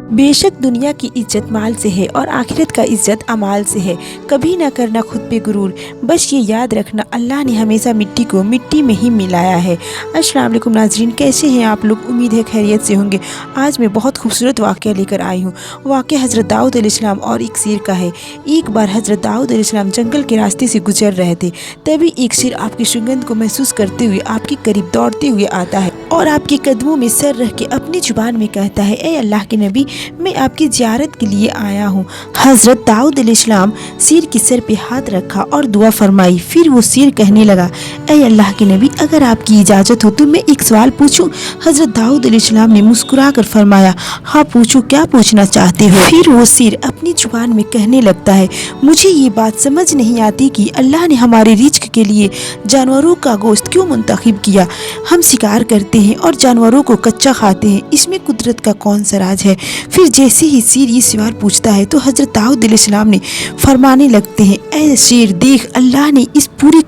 बेशक दुनिया की इज्जत माल से है और आखिरत का इज्जत अमाल से है। कभी ना करना खुद पे गुरूर, बस ये याद रखना अल्लाह ने हमेशा मिट्टी को मिट्टी में ही मिलाया है। अस्सलाम वालेकुम नाजरीन, कैसे हैं आप लोग? उम्मीद है खैरियत से होंगे। आज मैं बहुत खूबसूरत वाक़या लेकर आई हूँ। वाक़या हज़रत दाऊद अलैहिस्सलाम और एक शेर का है। एक बार हज़रत दाऊद अलैहिस्सलाम जंगल के रास्ते से गुजर रहे थे, तभी एक शेर आपकी सुगंध को महसूस करते हुए आपके करीब दौड़ते हुए आता है और आपके कदमों में सर रख के अपनी जुबान में कहता है, ए अल्लाह के नबी, मैं आपकी ज़ियारत के लिए आया हूँ। हज़रत दाऊद अलैहिस्सलाम शेर के सर पे हाथ रखा और दुआ फरमाई। फिर वो शेर कहने लगा, ए अल्लाह के नबी, अगर आपकी इजाज़त हो तो मैं एक सवाल पूछूं? हज़रत दाऊद अलैहिस्सलाम ने मुस्कुरा कर फरमाया, हाँ पूछो, क्या पूछना चाहते हो? फिर वो शेर अपनी जुबान में कहने लगता है, मुझे ये बात समझ नहीं आती कि अल्लाह ने हमारे रिज़्क़ के लिए जानवरों का गोश्त क्यों मुंतखब किया। हम शिकार करते हैं और जानवरों को कच्चा खाते हैं, इसमें कुदरत का कौन सा राज है? फिर जैसे ही शेर ये सवाल पूछता है तो हज़रत दाऊद अलैहिस्सलाम ने फरमाने लगते हैं, ऐ शेर देख, अल्लाह ने इस पूरी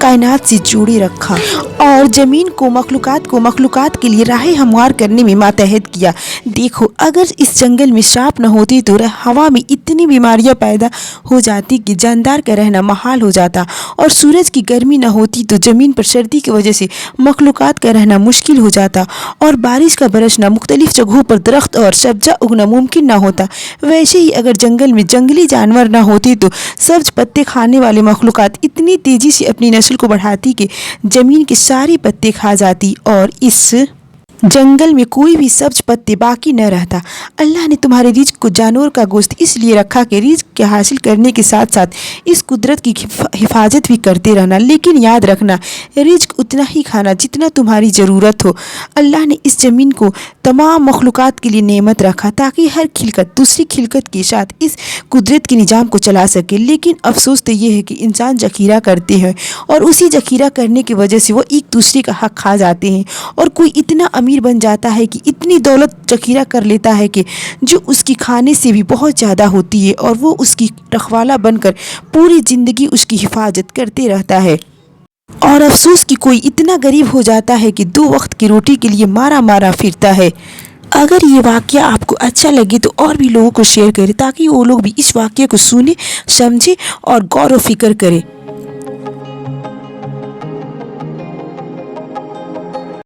कायनात से जोड़े रखा और ज़मीन को मखलूक़ात के लिए राह हमवार करने में मातहत किया। देखो, अगर इस जंगल में सांप न होती तो हवा में इतनी बीमारियां पैदा हो जाती कि जानदार का रहना महाल हो जाता, और सूरज की गर्मी न होती तो ज़मीन पर सर्दी की वजह से मखलूक़ात का रहना मुश्किल हो जाता, और बारिश का बरसना मुख्तलिफ जगहों पर दरख्त और सब्ज़ा उगना मुमकिन न होता। वैसे ही अगर जंगल में जंगली जानवर न होते तो सब्ज पत्ते खाने वाले मखलूक़ात इतनी तेज़ी से अपनी नस्ल को बढ़ाती कि ज़मीन के सारे पत्ते खा जाती और इस जंगल में कोई भी सब्ज पत्ते बाकी न रहता। अल्लाह ने तुम्हारे रिज़्क़ को जानवर का गोश्त इसलिए रखा कि रिज़्क़ के हासिल करने के साथ साथ इस कुदरत की हिफाजत भी करते रहना। लेकिन याद रखना, रिज़्क़ उतना ही खाना जितना तुम्हारी ज़रूरत हो। अल्लाह ने इस ज़मीन को तमाम मखलूक़ात के लिए नेमत रखा ताकि हर खिलकत दूसरी खिलकत के साथ इस कुदरत के निज़ाम को चला सके। लेकिन अफसोस तो ये है कि इंसान ज़ख़ीरा करते हैं और उसी ज़ख़ीरा करने की वजह से वो एक दूसरे का हक़ खा जाते हैं, और कोई इतना अमीर बन जाता है कि इतनी दौलत ज़ख़ीरा कर लेता है कि जो उसकी खाने से भी बहुत ज़्यादा होती है, और वो उसकी रखवाला बनकर पूरी ज़िंदगी उसकी हिफाजत करते रहता है। और अफसोस कि कोई इतना गरीब हो जाता है कि 2 वक्त की रोटी के लिए मारा मारा फिरता है। अगर ये वाक़या आपको अच्छा लगे तो और भी लोगों को शेयर करें ताकि वो लोग भी इस वाक़ये को सुने, समझे और गौर व फिक्र करें।